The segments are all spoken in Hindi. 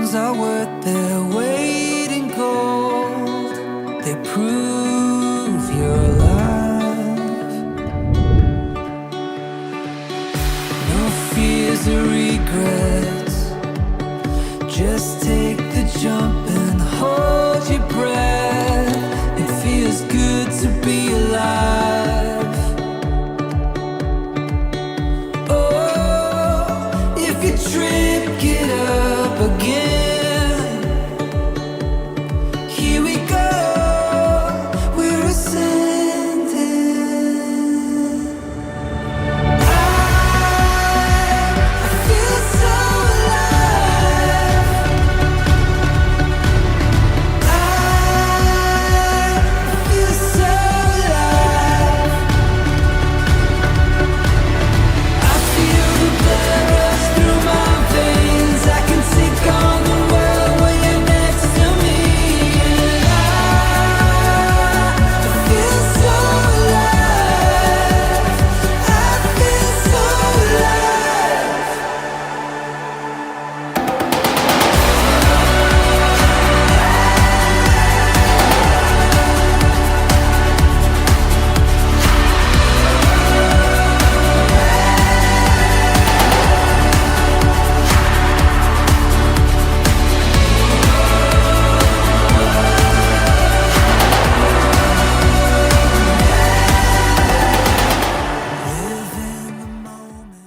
dreams are worth their weight in gold. They prove you're alive. No fears or regrets. Just take the jump and hold your breath. It feels good to be alive. Oh, if you trip, get up again. Here we go, we're ascending. I feel so alive. I feel so alive. I feel the blood rush through my veins. I can take on the world when you're next to me. And I feel so alive. I feel so alive. Live in the moment.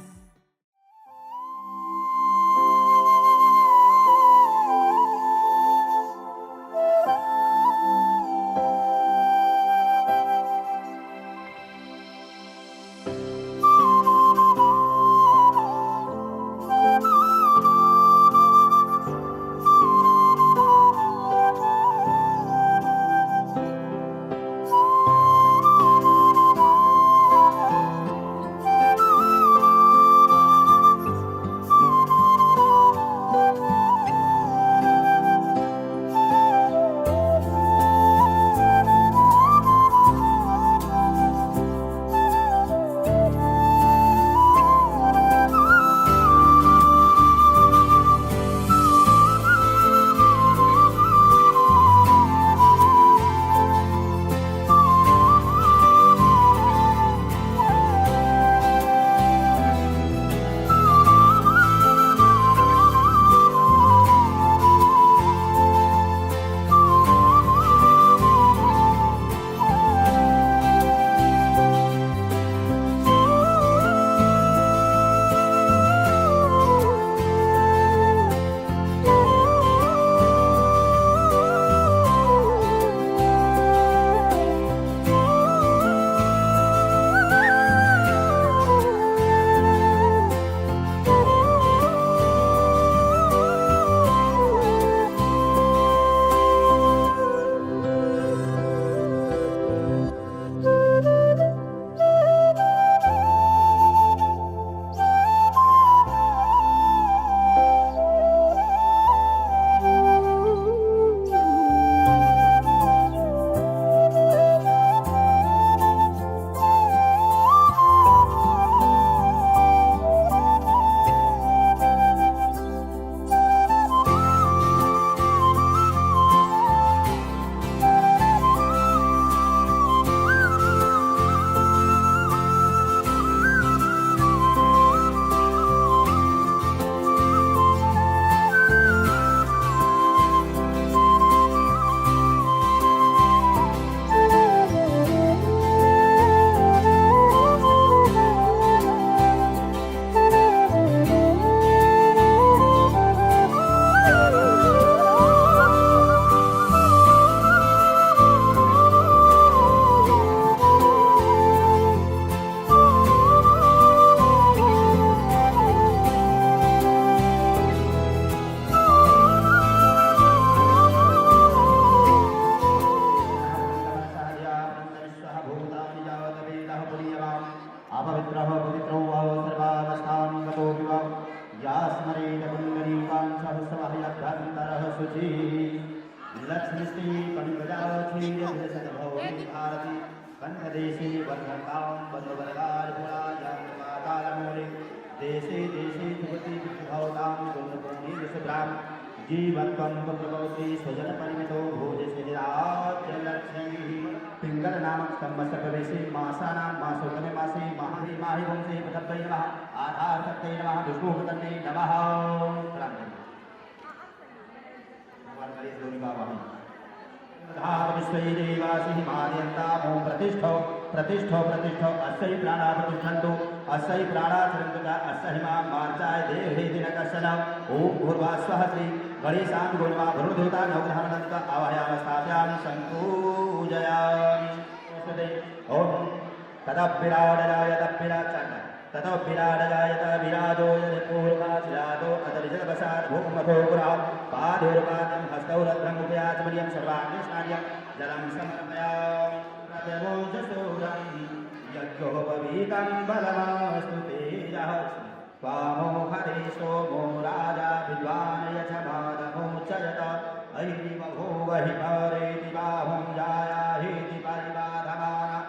अपवित्रः पवित्रो वा सर्वावस्थां गतो विवा या स्मरेण पुण्डरीकां सहस्रमहयभ्यन्तरः शुचिः लक्ष्मीश्री पणिप्रजावती यशसद्भवति भारती कण्ठदेशे वर्धतां बन्धुवरदारपुरायां मातालमूले देशे देशे भवति भवतां गुणपूर्णि विशुभ्रां जीवत्वं पुत्रपौत्री स्वजनपरिमितो भोजस्विराज्यलक्ष्मी पिङ्गलनामक स्तम्भसर्पवेशे मासानां मासोत्तमे मासे माहि माहि वंशे पदब्बै नमः आधारशक्तये नमः विष्णुपतये नमः प्रणाम भगवान गणेश गौरी बाबा विश्वै देवासि हिमालयन्तामो प्रतिष्ठो प्रतिष्ठो प्रतिष्ठो अस्यै प्राणा प्रतिष्ठन्तु अस्यै प्राणा चरन्तु अस्य हिमा मार्चाय देहे दिनकशन ॐ भूर्वा स्वः श्री गणेशां गुरुमा भरुदेवता नवग्रहानन्दित आवाहयामि स्थापयामि संपूजयामि ॐ तदभिराडनाय तद्भिराचन्द्र ततो विराडजायत विराजो यदिपूर्वाचिरातो अतरिजतवशात् भूमथो पुरा पादोर्पादं हस्तौ रत्नं उपयाचमनीयं सर्वाणि स्नार्यं जलं समर्पयामि प्रत्यवोजसूरं यज्ञोपवीतं बलमास्तु तेजः स्वामो हरे सोमो राजा विद्वान् यजमानमुच्चयत ऐति बभो वहि परेति बाहुं जायाहेति परिबाधमाना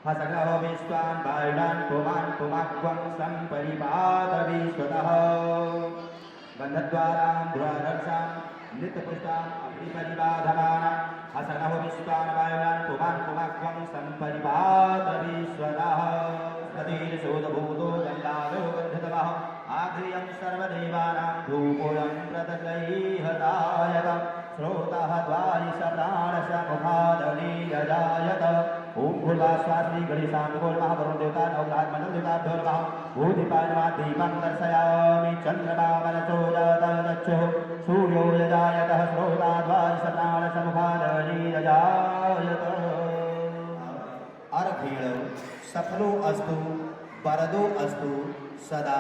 हसगो विश्वान् बाणान् पुमान् सम्परिपात विश्वतः बन्धद्वारां दुरादर्शां नित्यपुष्टाम् अपरिपरिबाधमाना हसगो विश्वान् बाणान् पुमान् सम्परिपात विश्वतः सतीर्षोदभूतो गन्धारो गन्धतवः आघ्रियं सर्वदेवानां धूपोऽयं प्रतकैहतायत श्रोतः द्वारिश प्राणश मुखादनीयजायत ॐ भूर्वास्वास्ति गणेशां नमः वरुणदेवता नवग्रहात्मनदेवताभ्यो नमः भूतिपाय नमः दीपं दर्शयामि चन्द्रमा मनसो जातश्चुः सूर्यो यजायतः श्रोता द्वारिश प्राणश मुखादनीयजायत अर्घेणौ सफलो अस्तु वरदो अस्तु सदा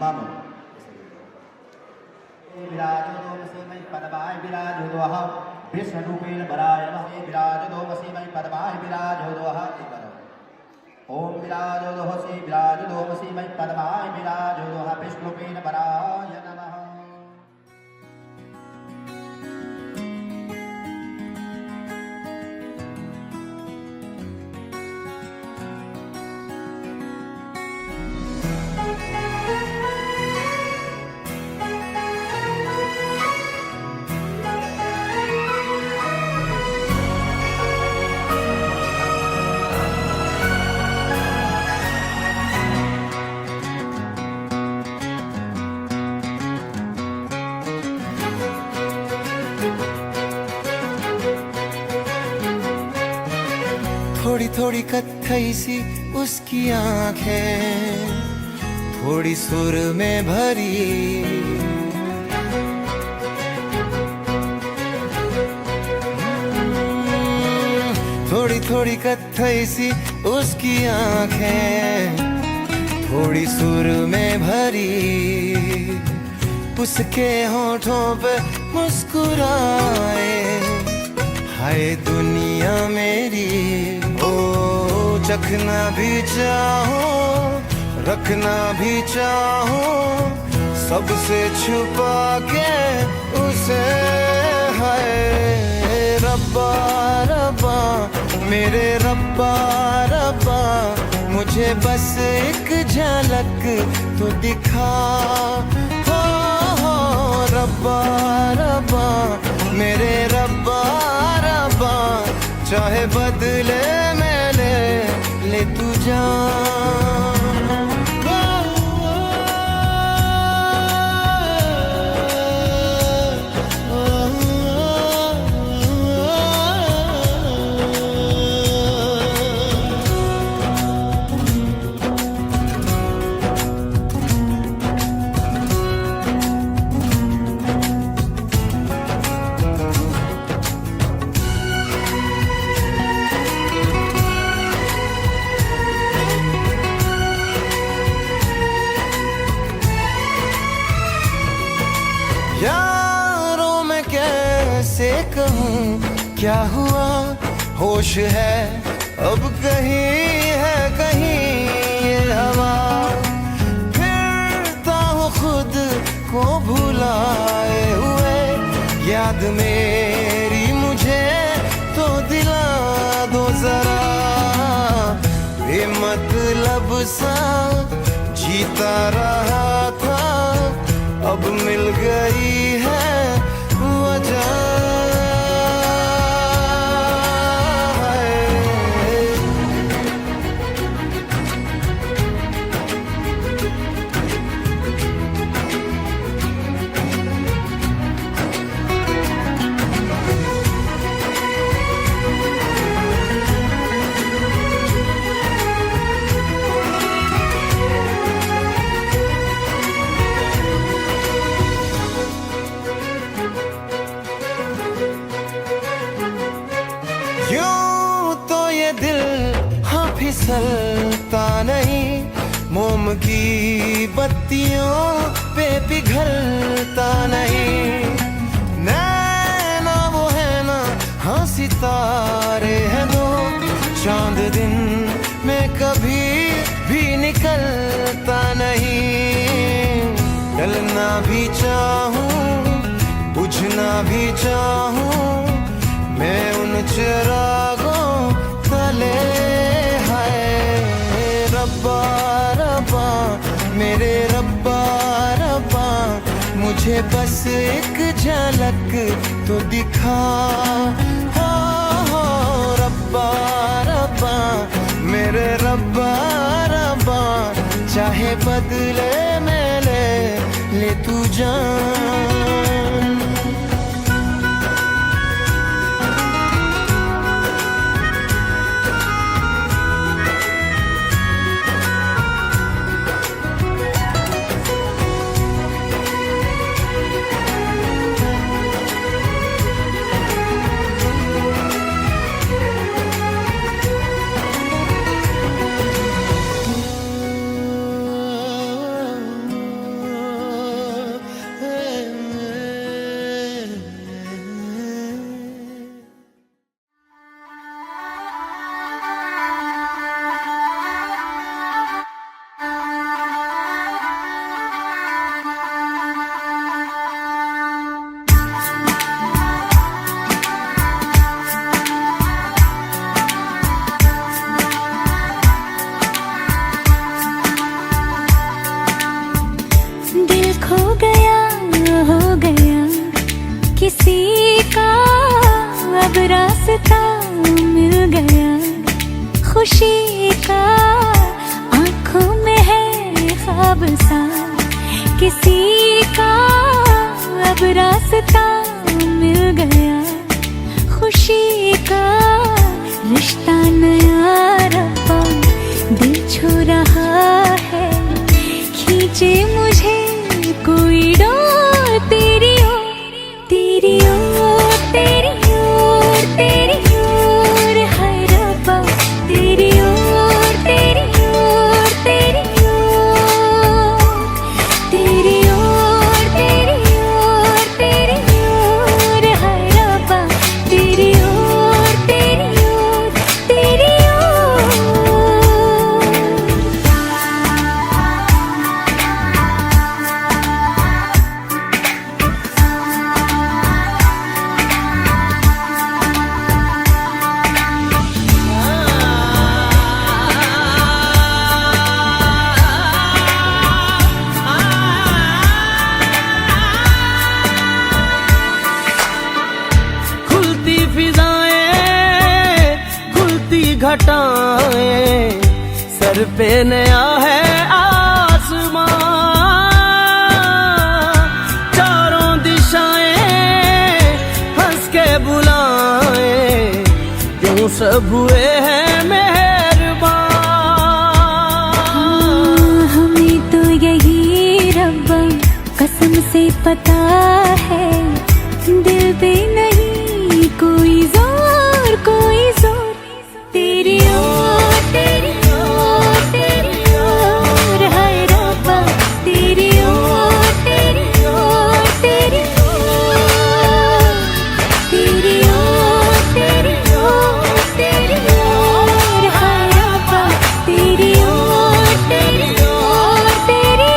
मम विराजो मई पदमाय विराजोदवः विष्णुरूपेण वराय नमः विराजो मई पदमाय विराजोदवः ओम विराजो मई पदमाय विराजोदवः विष्णुरूपेण वराय नमः थोड़ी थोड़ी कत्थई सी उसकी आंखें थोड़ी सुर में भरी थोड़ी थोड़ी कत्थई सी उसकी आंखें थोड़ी सुर में भरी उसके होठों पे मुस्कुराए हाय दुनिया मेरी ओ चखना भी चाहो रखना भी चाहो सबसे छुपा के उसे हाय रब्बा रब्बा मेरे रब्बा रब्बा मुझे बस एक झलक तो दिखा हो रब्बा रब्बा मेरे रब्बा रब्बा चाहे बदले में ले तू जान यारों में कैसे कहूँ क्या हुआ होश है अब कहीं है कहीं ये हवा फिरता हूँ खुद को भुलाए हुए याद मेरी मुझे तो दिला दो जरा बेमतलब सा जीता रहा था अब मिल गई है गम की बत्तियों पे पिघलता नहीं। नैना वो है ना, हाँ सितारे हैं दो, चांद दिन में कभी भी निकलता नहीं। डलना भी चाहूं, बुझना भी चाहूं, मैं उन चिरागों तले। है रब्बा रब्बा मेरे रब्बा रब्बा, मुझे बस एक झलक तो दिखा। हो रब्बा रब्बा मेरे रब्बा रब्बा, चाहे बदले में ले तू जान। किसी का अब रास्ता मिल गया, खुशी का आँखों में है ख्वाब सा। किसी का अब रास्ता मिल गया, खुशी का रिश्ता नया रब्बा दिल छू रहा है। खींचे मुझे कोई डोर तेरी ओर, तेरी ओर, तेरी ओर, तेरी ओर है रब्बा, तेरी ओर, तेरी ओर, तेरी ओर, तेरी ओर, तेरी ओर, तेरी ओर है रब्बा, तेरी ओर, तेरी ओर, तेरी ओर। घटाएं, सर पे नया है आसमां, चारों दिशाएं हंस के बुलाएं, क्यों सब हुए हैं मेहरबान। हमें तो यही रब्बा कसम से पता है, दिल पे नहीं कोई जोर, कोई जोर। तेरी ओर, तेरी ओर, तेरी ओर है रब्बा, तेरी ओर, तेरी ओर, तेरी ओर, तेरी ओर, तेरी ओर, तेरी ओर है रब्बा, तेरी ओर, तेरी ओर, तेरी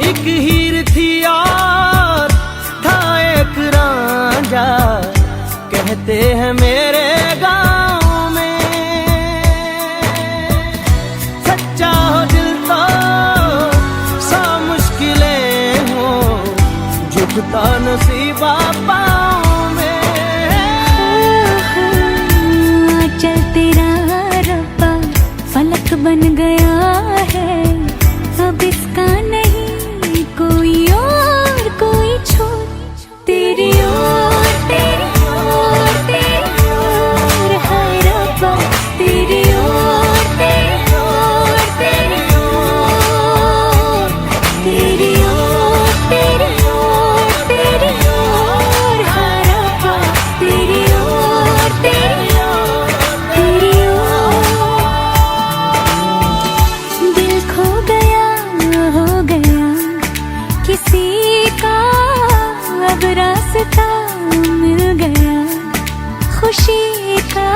एक हीर थी और था एक रांझा, कहते हैं मेरे गांव में। सच्चा हो दिल तो सा मुश्किलें हो, झुकता नसीब खुशी का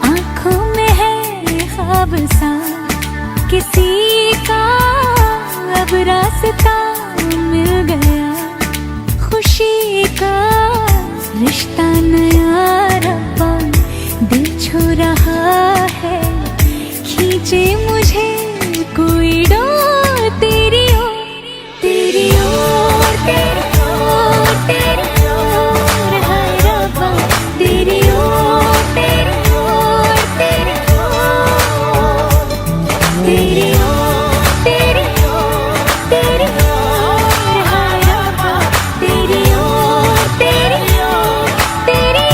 आंखों में है ख्वाब सा, किसी का अब रास्ता मिल गया। खुशी का रिश्ता नया रब्बा दिल छू रहा है, खींचे मुझे कोई डोर तेरी ओर, तेरी ओर, तेरी ओर, तेरी ओर, हाय रब्बा तेरी ओर, तेरी ओर, तेरी ओर, तेरी ओर, तेरी ओर, तेरी ओर, हाय रब्बा तेरी ओर, तेरी ओर, तेरी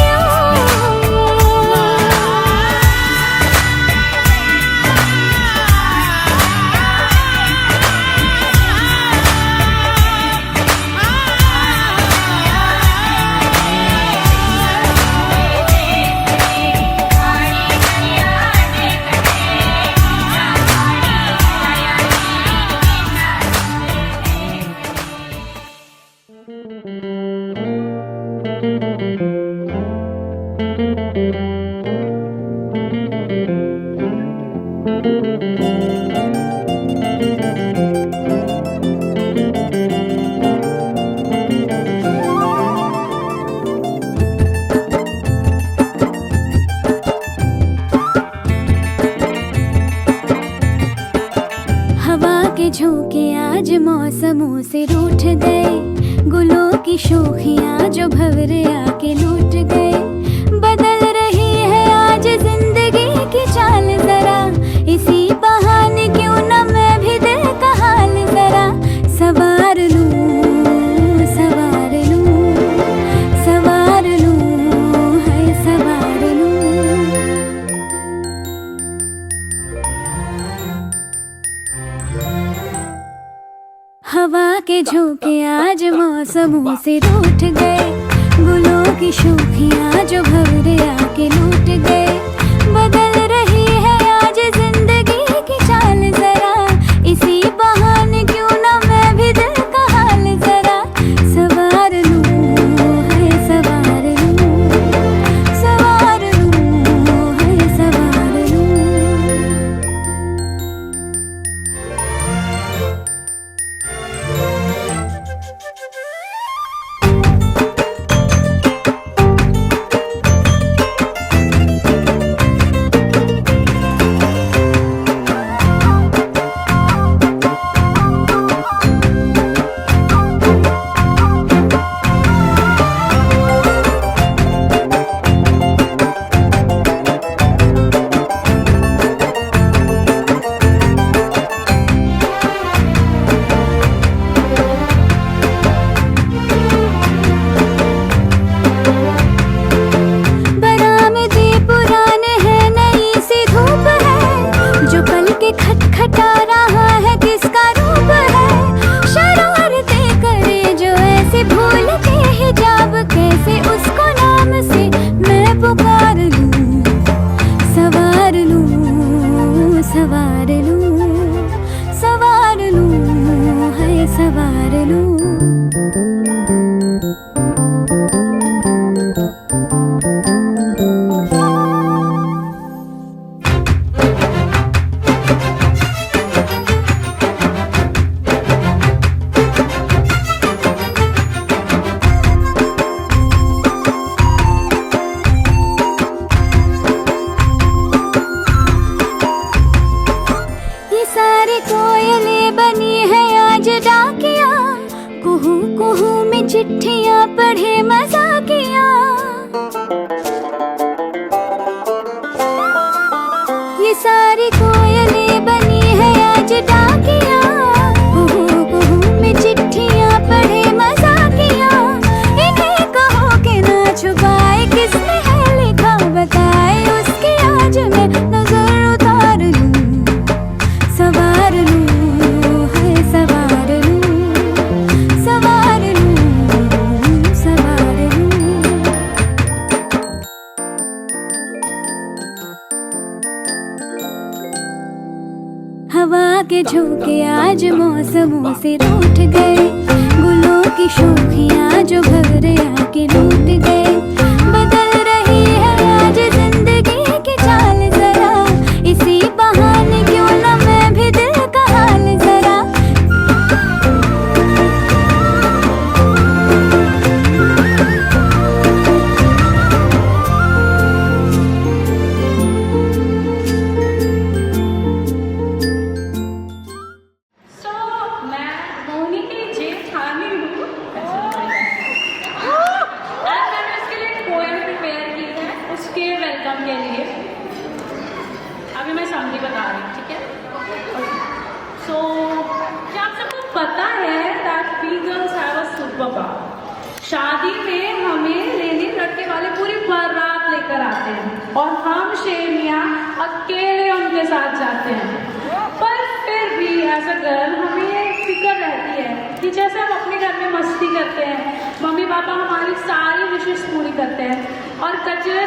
झोंके आज मौसमों से रूठ गए, गुलों की शोखियां जो भंवरे आके लूट गए। बदल रही है आज जिंदगी की चाल जरा, इसी बहाने क्यों न मैं भी दिल का हाल जरा सवार लूं, सवार लूं, सवार लूं, है सवार लूं। हवा के झोंके आज मौसमों से रूठ गए, गुलों की शोखियां जो भंवरे आके लूट गए। बदल रही है आज जिंदगी की चाल जरा, इसी बहाने क्यों न मैं भी दिल का हाल जरा सवार लूं, है सवार लूं, सवार लूं, है सवार लूं। खटखटा रहा है किसका रूप है, शरारतें करे जो ऐसे भूल के हिजाब, कैसे उसको नाम से मैं पुकार लूं, सवार लूं, सवार लूं, सवार लूं, है सवार लूं। सारी कोयलें बनी है आज डाकिया, कुहू कुहू में चिट्ठियां पढ़े मजाकिया। ये सारी कोयलें बनी है आज डाकिया, कुहू कुहू में चिट्ठियां पढ़े मजाकिया। इन्हें कहो कि ना छुपाए किसने है लिखा, बताए उसकी आज मैं नजर उतार लूं, सवार लूं, है सवार लूं, सवार लूं, सवार लूं। हवा के झोंके आज मौसमों से रूठ गए, गुलों की शोखियां जो भंवरे आके लूट गए। बदल रही है वेलकम के लिए अभी मैं समझी बता रही हूँ, ठीक है। सो क्या आप सबको पता है that we girls have a superpower. शादी में हमें लेने लड़के वाले पूरी बारात लेकर आते हैं और हम शेरनियाँ अकेले उनके साथ जाते हैं। पर फिर भी एज अ गर्ल हमें ये फिक्र रहती है कि जैसे हम अपने घर में मस्ती करते हैं, मम्मी पापा हमारी सारी विशेष पूरी करते हैं और कचरे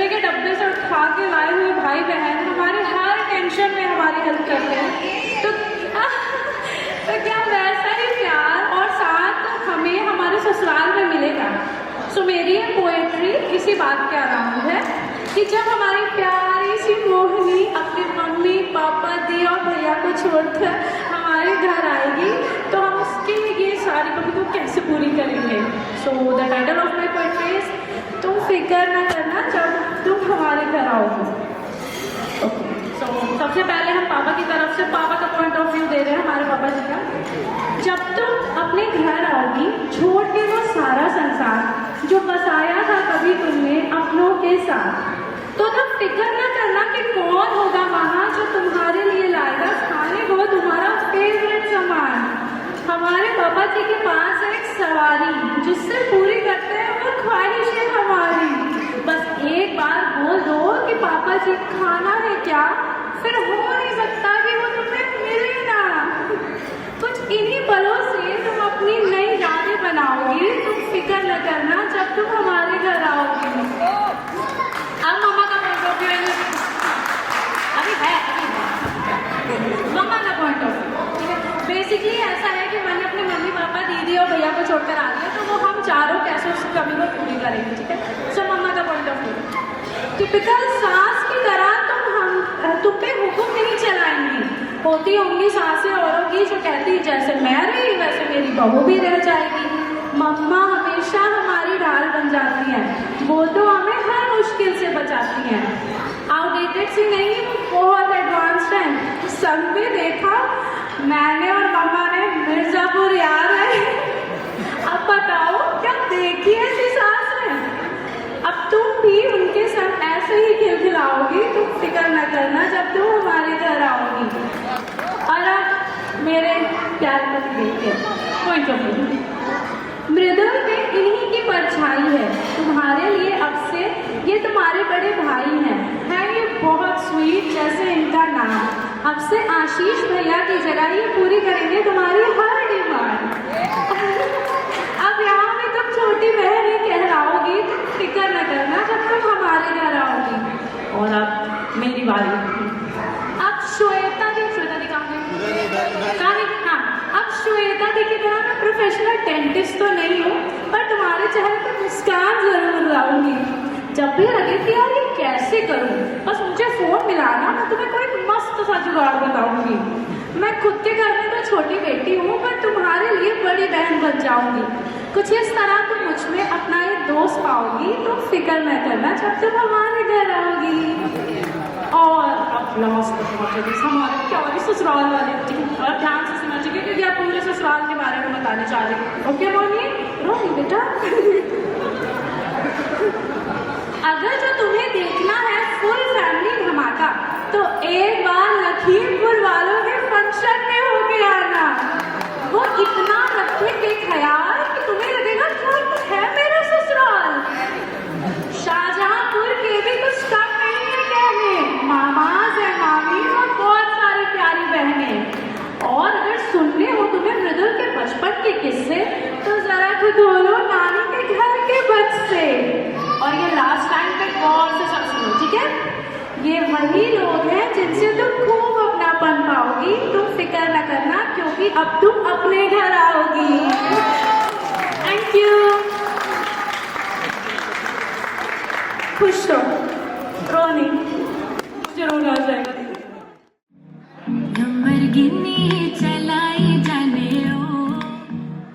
के डब्बे से उठा के लाए हुए भाई बहन हमारे हर टेंशन में हमारी हेल्प करते हैं, तो क्या वैसा ही प्यार और साथ हमें हमारे ससुराल में मिलेगा। सो मेरी ये पोएट्री इसी बात के अराउंड है कि जब हमारी प्यारी सी मोहिनी अपने मम्मी पापा दी और भैया को छोड़कर हमारे घर आएगी तो हम उसके ये सारी कमी को कैसे पूरी करेंगे। So the title of my poetry is तुम फिक्र ना करना जब तुम हमारे घर आओगे। ओके, सो सबसे पहले हम पापा की तरफ से पापा का पॉइंट ऑफ व्यू दे रहे हैं हमारे पापा जी का। जब तुम अपने घर आओगी छोड़ के वो सारा संसार जो बसाया था कभी तुमने अपनों के साथ, तो तब फिक्र न करना कि कौन होगा वहाँ जो तुम्हारे लिए लाएगा खाने को तुम्हारा फेवरेट सामान। हमारे पापा जी के पास है एक सवारी जिससे पूरी करते हैं वो ख्वाहिशें हमारी। बस एक बार बोल दो कि पापा जी खाना है क्या, फिर हो नहीं सकता कि वो तुम्हें मिले ना। कुछ इन्हीं पलों से तुम अपनी नई यादें बनाओगी। तुम फिक्र न करना जब तुम हमारे घर आओगी। अब मम्मा का पॉइंट ऑफ व्यू अभी है मम्मा का पॉइंट ऑफ व्यू, ठीक है। बेसिकली ऐसा है कि मैंने अपने मम्मी पापा दीदी और भैया को छोड़कर आ दिया, तो वो हम चारों कैसे उस कमी को पूरी करेंगे, ठीक है। सो मम्मा का पॉइंट ऑफ व्यू टिपिकल सास की तरह तुम पे हुक्म नहीं चलाएंगी। होती होंगी सासें औरों की जो कहती जैसे मैं रही वैसे मेरी बहू भी रह जाएगी। मम्मा हमेशा हमारी ढाल बन जाती हैं, वो तो हमें हर मुश्किल से बचाती हैं। आउटडेटेड सी नहीं, बहुत एडवांस्ड हैं। संग में देखा मैंने और मम्मा ने मिर्जापुर यार है। अब बताओ क्या देखी है ऐसी सास है। अब तुम भी उनके संग ऐसे ही खिलखिलाओगी। तुम फिक्र न करना जब तुम हमारे घर आओगी। और अब मेरे प्यार पति देखिए पॉइंट ऑफ व्यू। मृदुल में इन्हीं की परछाई है तुम्हारे लिए। अब से ये तुम्हारे बड़े भाई हैं, है ये बहुत स्वीट जैसे इनका नाम। अब से आशीष भैया की जगह ये पूरी करेंगे तुम्हारी हर डिमांड। अब यहाँ में तुम छोटी बहन ही कहलाओगी। तुम फिक्र न करना जब तुम हमारे घर आओगी। और अब मेरी बारी। अब श्वेता दी कहानी, हाँ, अब श्वेता दी की तरह मैं प्रोफेशनल डेंटिस्ट तो नहीं हूँ, पर तुम्हारे चेहरे पर मुस्कान जरूर लाऊंगी। जब भी लगे कि यार ये कैसे करूँ, बस मुझे फोन मिलाना, मैं तुम्हें कोई मस्त सा जुगाड़ बताऊंगी। मैं खुद के घर में तो छोटी बेटी हूँ, पर तुम्हारे लिए बड़ी बहन बन जाऊंगी। कुछ इस तरह तुम मुझ में अपना एक दोस्त पाओगी। तुम फिक्र न करना जब तुम हमारे घर आओगी। और अब लास्ट पहुँचेगी हमारे प्यारे ससुराल वाले। और ध्यान से समझिए क्योंकि आप पूरे ससुराल के बारे में बताने चाह रहे हैं। ओके मम्मी, रोनी बेटा। अगर जो तुम्हें देखना है फुल फैमिली धमाका, तो एक बार लखीमपुर वालों के फंक्शन में होके आना। वो इतना रखेंगे ख्याल कि तुम्हें लगेगा क्या है मेरा ससुराल। शाहजहांपुर के भी कुछ कम नहीं है कहने। मामाज है, मामी और बहुत सारी प्यारी बहनें। और अगर सुनने हो तुम्हें मृदुल के बचपन के किस्से, तो जरा खोलो नानी के घर के बच्चे। और ये लास्ट टाइम पे गौर से सब सुनो, ठीक है। ये वही लोग हैं जिनसे तुम खूब अपनापन पाओगी। तुम फिक्र न करना क्योंकि अब तुम अपने घर आओगी। Thank you. खुश हो, रो नहीं, मुझे रोना आ जाएगा। लंबरगिनी चलाई जाने ओ,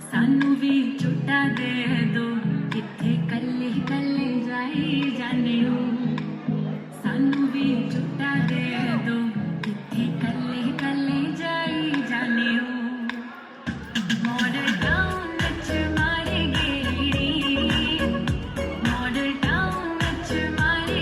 सानू भी छुट्टा दे दो। किथे कल्ले कल्ले जाई जाने ओ, सानू भी छुट्टा दे दो। किथे कल्ले कल्ले जाई जाने ओ। मॉडल टाउन विच मारे गेड़ी, मॉडल टाउन विच मारे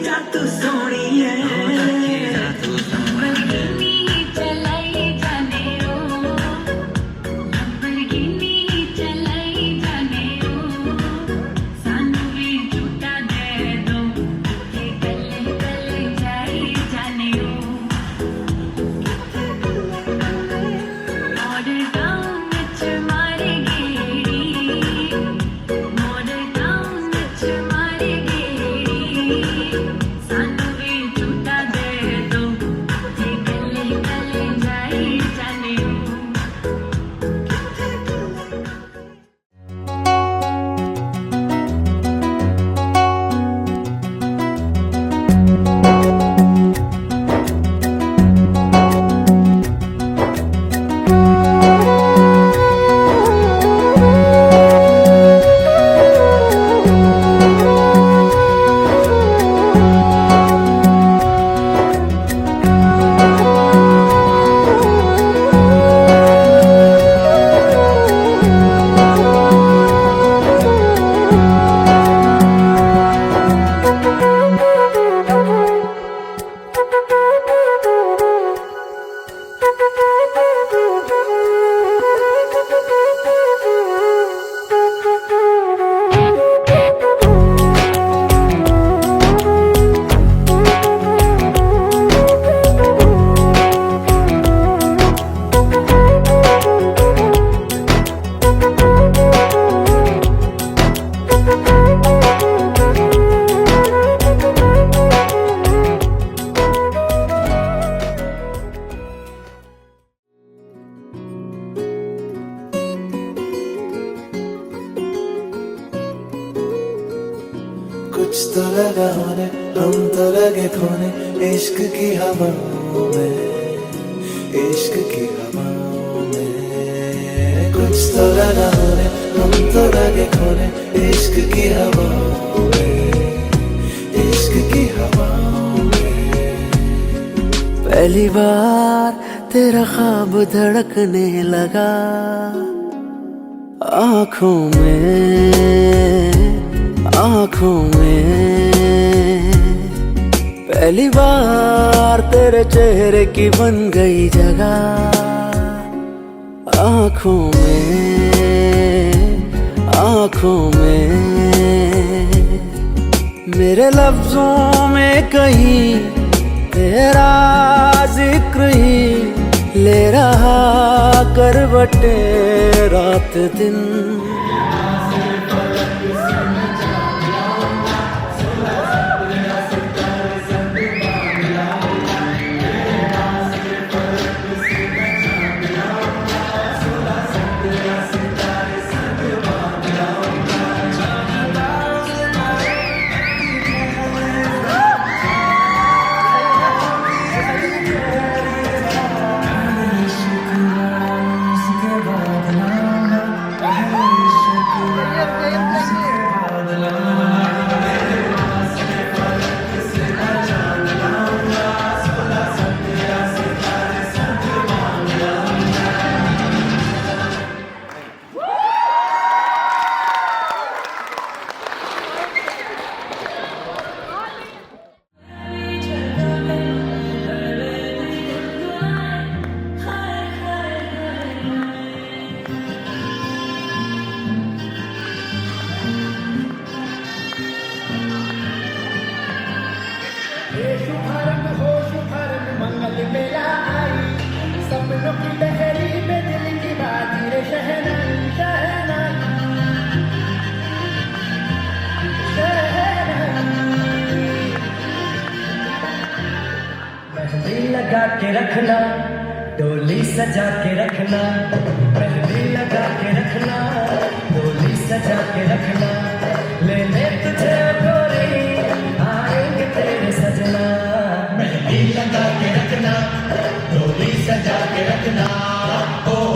जा तू सोनी है कुछ तो लगा होने हम तो लगे खोने इश्क की हवाओं में इश्क की हवाओं में कुछ तो लगा होने हम तो लगे खोने इश्क की हवाओं में इश्क की हवाओं में पहली बार तेरा ख्वाब धड़कने लगा आँखों में पहली बार तेरे चेहरे की बन गई जगह आँखों में मेरे लफ्जों में कहीं तेरा जिक्र ही ले रहा करवटे रात दिन लगा के रखना डोली सजा के रखना मेहंदी लगा के रखना डोली सजा के रखना लेने तुझे गोरी आएंगे तेरे सजना मेहंदी लगा के रखना डोली सजा के रखना ओ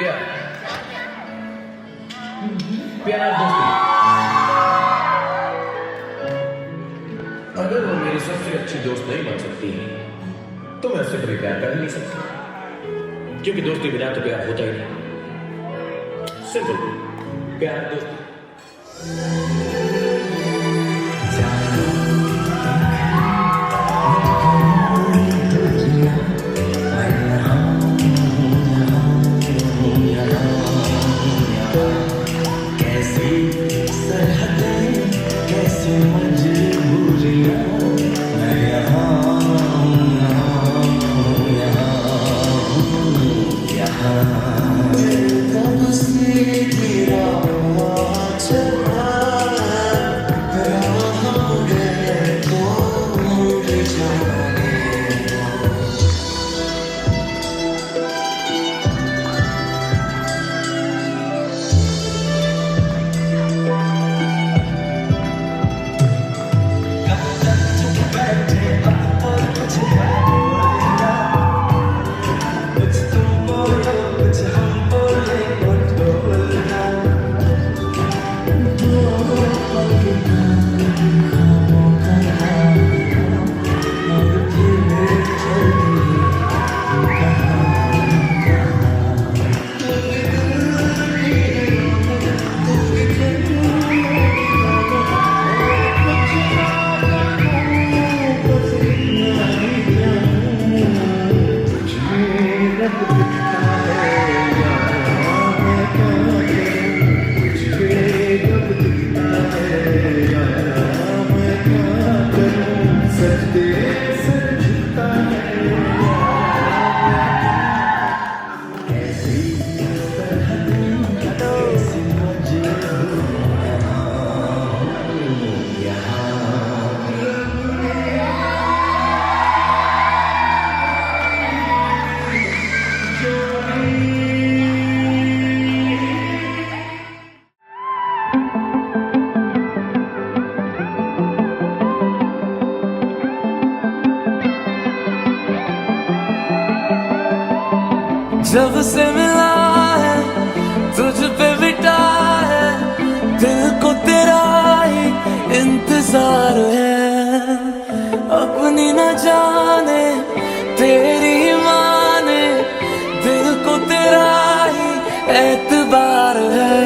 प्यार प्यार दोस्ती। अगर वो मेरी सबसे अच्छी दोस्त नहीं बन सकती तो मैं उससे कभी प्यार कर ही नहीं सकता, क्योंकि दोस्ती बिना तो प्यार होता ही नहीं। सिंपल, प्यार दोस्ती। जब से मिला है तुझ पे बिटा है, दिल को तेरा ही इंतजार है। अपनी न जाने तेरी ही माने, दिल को तेरा ही एतबार है।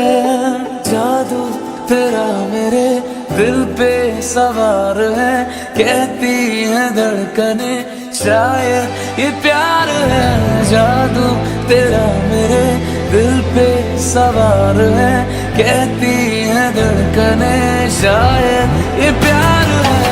जादू तेरा मेरे दिल पे सवार है, कहती है धड़कने शायद ये प्यार है। जादू तेरा मेरे दिल पे सवार है, कहती है धड़कने शायद ये प्यार है।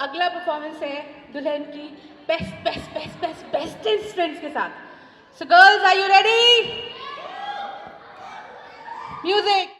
अगला परफॉर्मेंस है दुल्हन की बेस्ट फ्रेंड्स के साथ. So girls, are you ready? Music.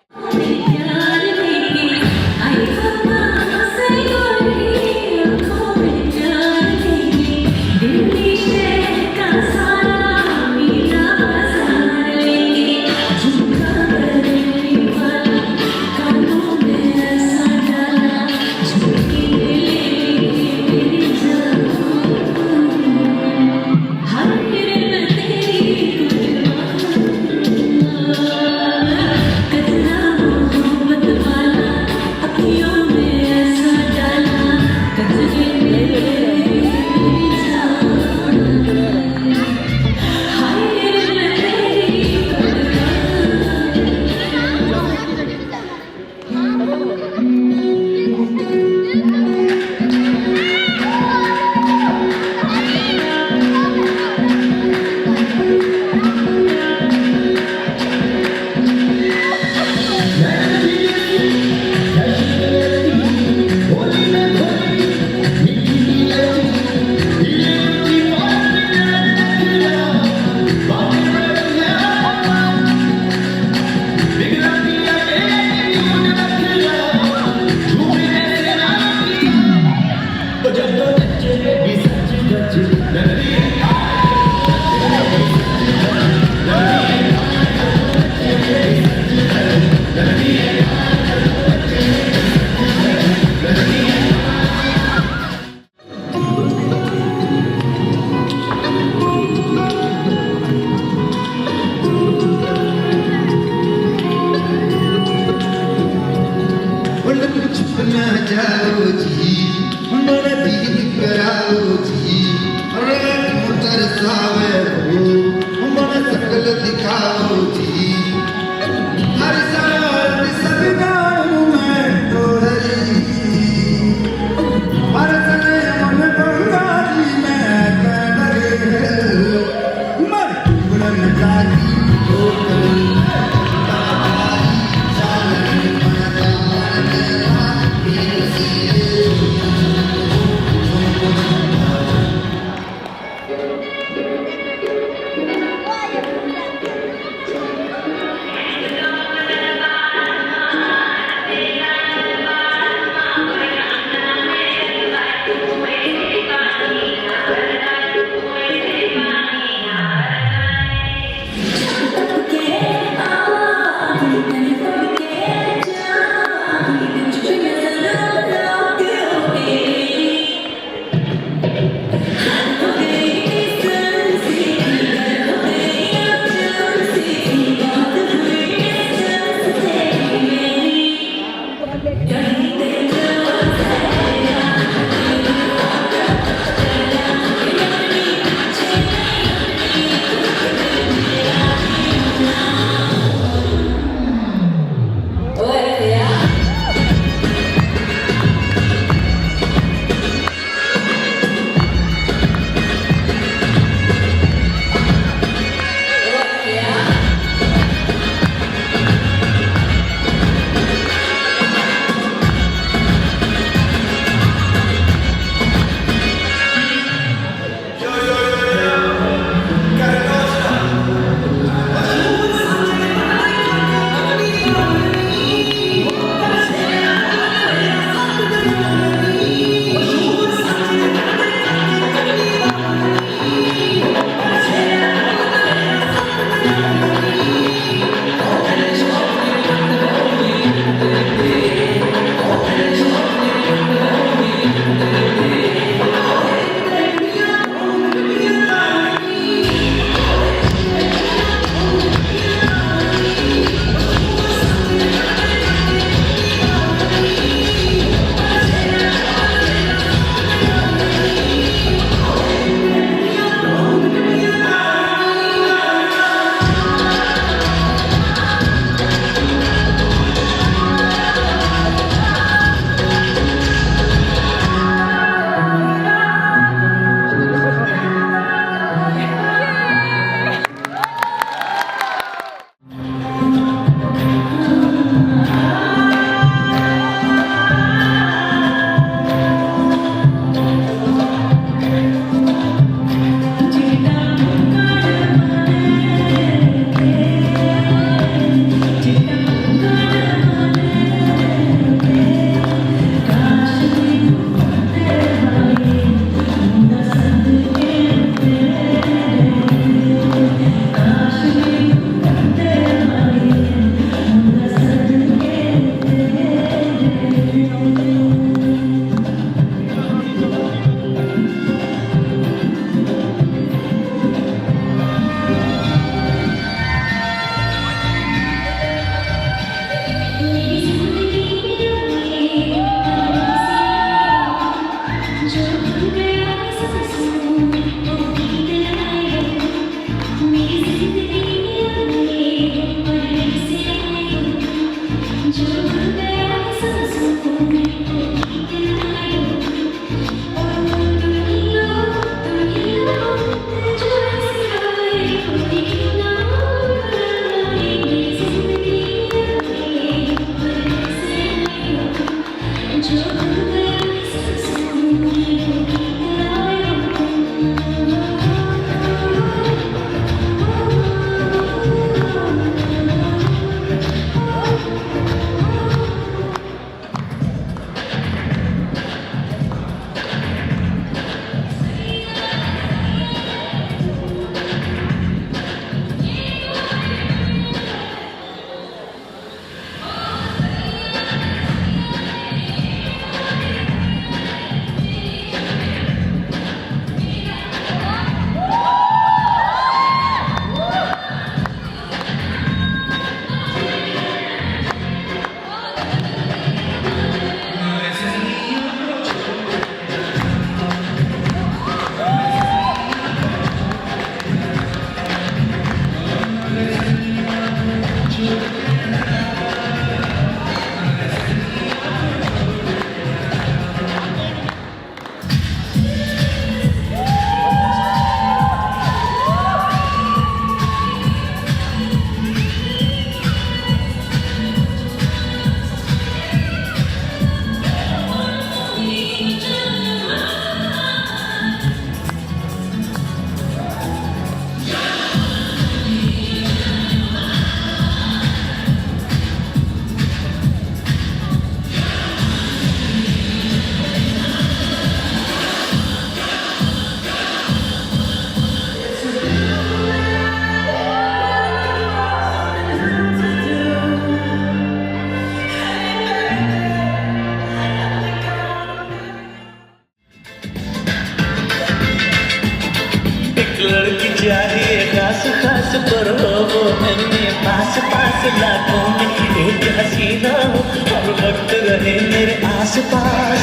हसीना हो, हर वक्त रहे मेरे आस पास,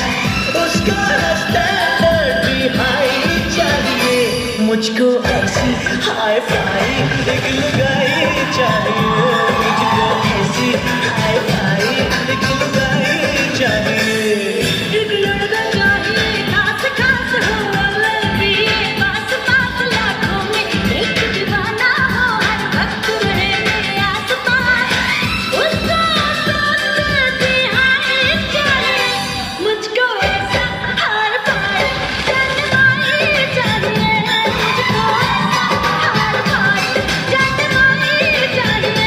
उसका स्टैंडर्ड भी हाई चाहिए, मुझको ऐसी हाई फाई एक लुगाई चाहिए, मुझको ऐसी हाई फाई एक लुगाई चाहिए। एक लड़का चाहिए खास खास हो, लंबी पास पास लाखों में एक दीवाना हो, हर वक्त रहे मेरे आस पास, उसका स्टैंडर्ड भी हाई चाहिए, मुझको ऐसा हाई फाई जनमाई चाहिए, मुझको ऐसा हाई फाई जनमाई चाहिए।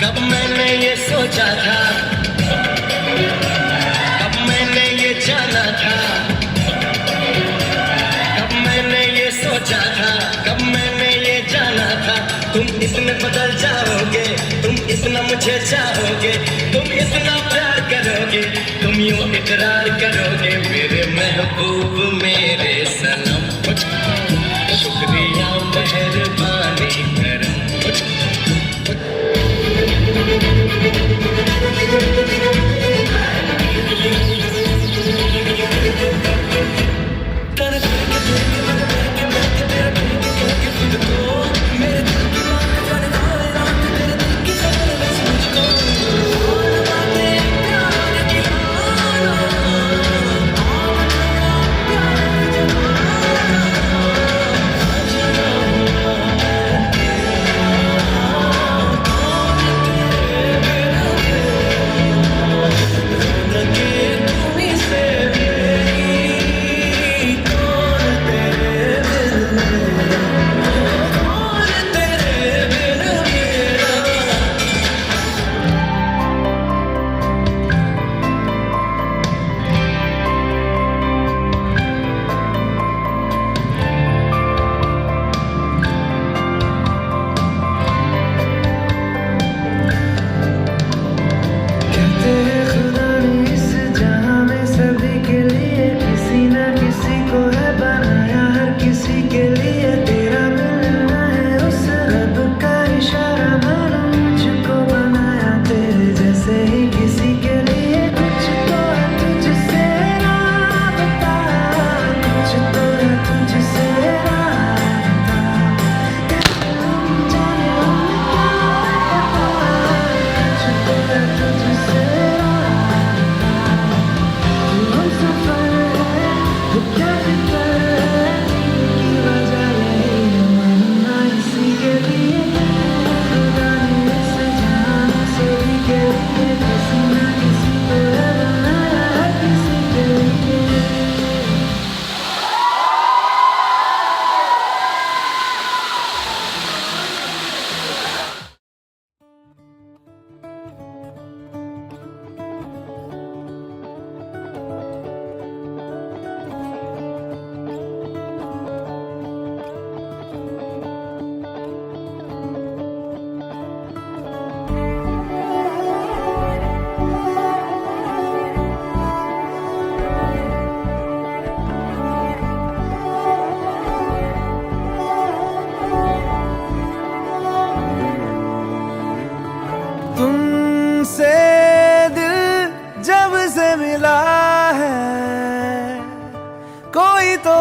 कब मैंने ये सोचा था, कब मैंने ये जाना था, कब मैंने ये सोचा था, कब मैंने ये जाना था, तुम इतने बदल जाओगे, तुम इतना मुझे चाहोगे, तुम इतना प्यार करोगे, तुम यूं इकरार करोगे, मेरे महबूब मेरे सनम, शुक्रिया मेहरबानी करम।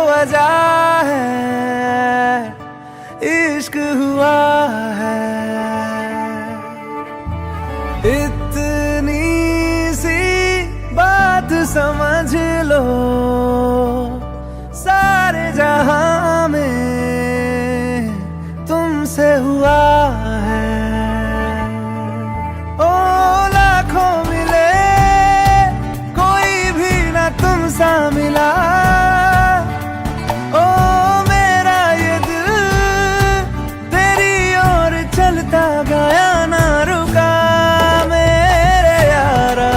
वजह है इश्क हुआ है, इतनी सी बात समझ लो सारे जहां में तुमसे हुआ है। ओ लाखों मिले कोई भी ना तुम सा मिला, ओ मेरा ये दिल तेरी ओर चलता गया ना रुका। मेरे यारा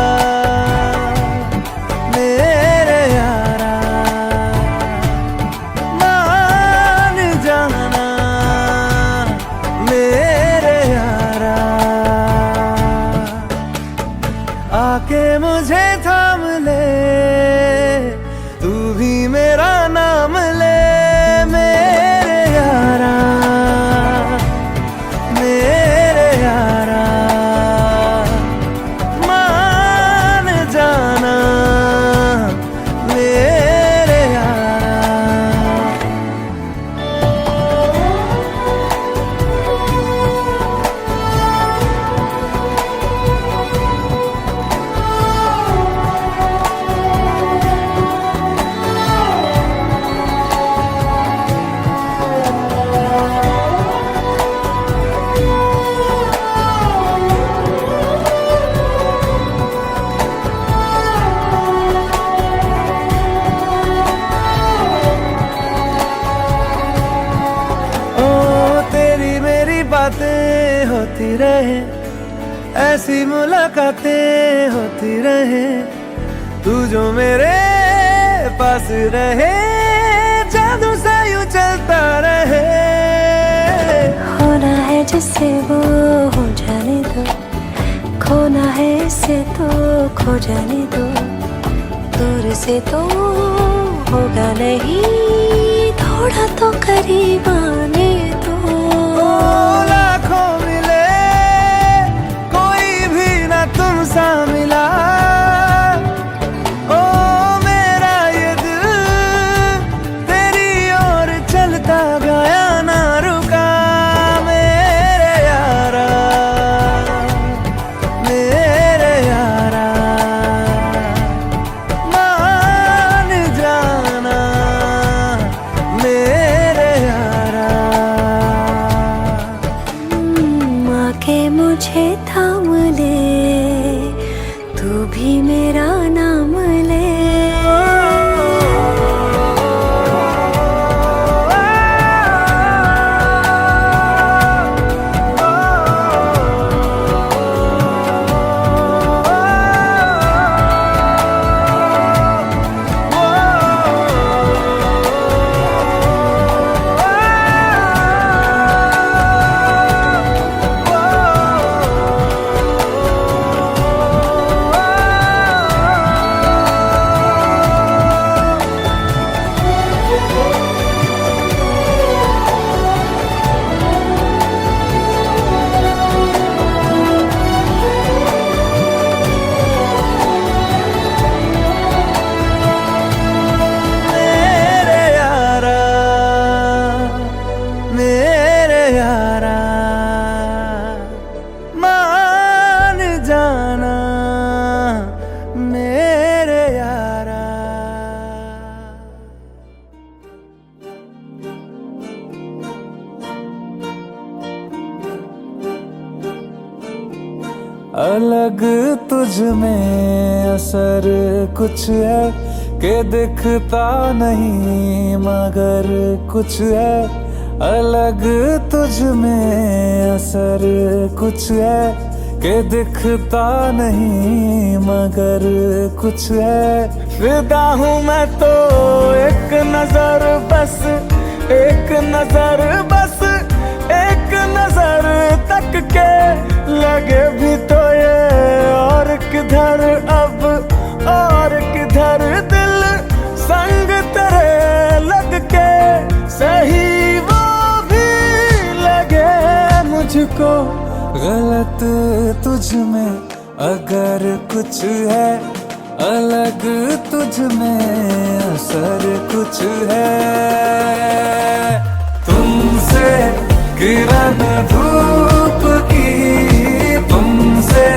बातें होती रहे, ऐसी मुलाकातें होती रहे, तू जो मेरे पास रहे, जादू सा यूं चलता रहे। होना है जिससे वो हो जाने दो, खोना है इससे तो खो जाने दो, दूर से तो होगा नहीं, थोड़ा तो करीब आने दो। लाखों मिले कोई भी ना तुम सा मिला, ओ मेरा ये दिल तेरी ओर चलता गया ना रुका। मेरे यारा मेरे यारा मान जाना मेरे यारा। आके मुझे थाम ले, तू भी मेरा नाम ले। मेरे यारा मान जाना मेरे यारा। अलग तुझ में असर कुछ है के दिखता नहीं मगर कुछ है, अलग तुझ में असर कुछ है के दिखता नहीं मगर कुछ है। फिदा हूँ मैं तो एक नजर बस, एक नजर बस, एक नजर तक के लगे भी तो ये और किधर अब और किधर दिल संग तेरे लग के सही वो भी लगे मुझको। गलत तुझ में अगर कुछ है, अलग तुझ में असर कुछ है। तुमसे किरण धूप की, तुमसे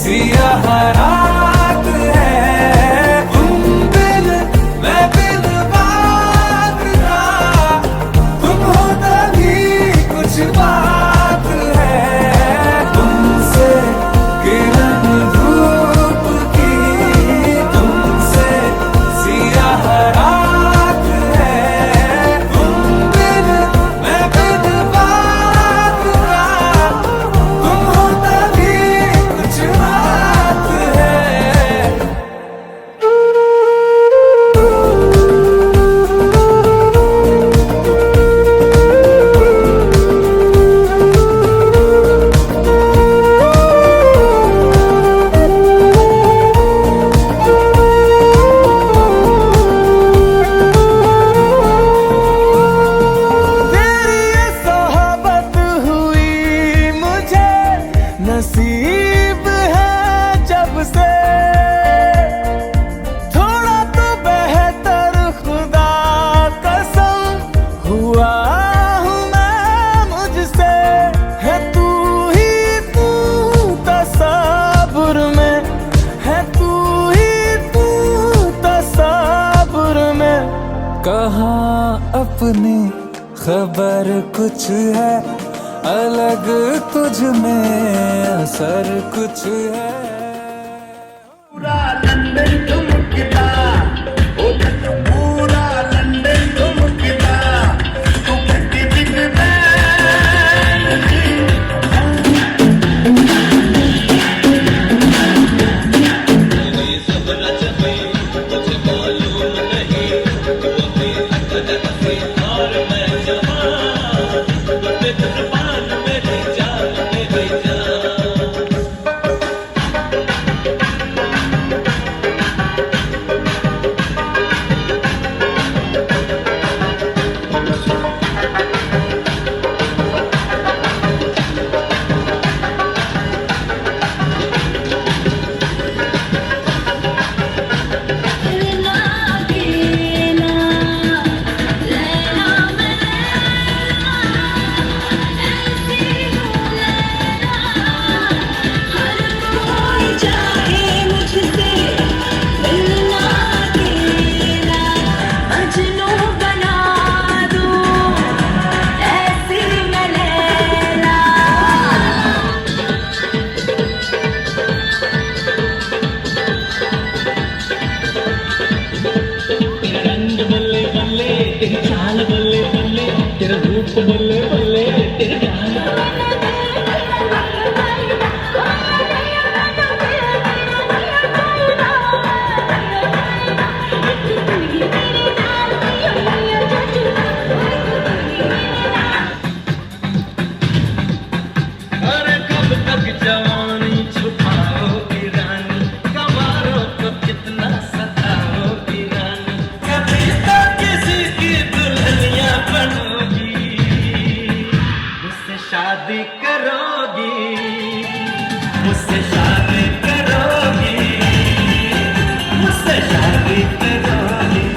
सियाह रात है, तुम बिन मैं बिन बात का, तुम हो तभी कुछ बात है। तुमसे किरण धूप की, तुमसे सियाह रात है, तुम बिन मैं बिन बात का, तुम हो तभी कुछ बात है। तेरी ये सोहबत हुई मुझे नसीब है जब से, थोड़ा तो बेहतर खुदा कसम हुआ हूँ मैं मुझसे। है तू ही तू तसव्वुर में, है तू ही तू तसव्वुर में। कहाँ अपनी खबर कुछ है, अलग तुझ में असर कुछ है। पूरा लंदन ठुमकता, ओ पूरा लंदन ठुमकता, तू कटी बिग बैन बल्ले बल्ले तेरे गाना अरे कब तक जवानी छुपाओगी रानी कमारों को कितना सताओगी रानी कभी तो किसी की दुल्हनिया बनोगी मुझसे शादी करोगी मुझसे शादी करोगी मुझसे शादी करोगी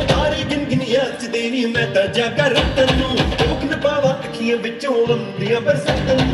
ਤਾਰੇ ਗਿਣ ਗਿਣ ਯਾਦ ਦੇਣੀ ਮੈਂ ਤਾਂ ਜਾਗਾ ਰਤਨ ਨੂੰ ਭੁੱਖ ਨਾ ਪਾਵਾ ਅੱਖੀਆਂ ਵਿੱਚੋਂ ਆਉਂਦੀਆਂ ਬਰਸਾਤਾਂ ਨੂੰ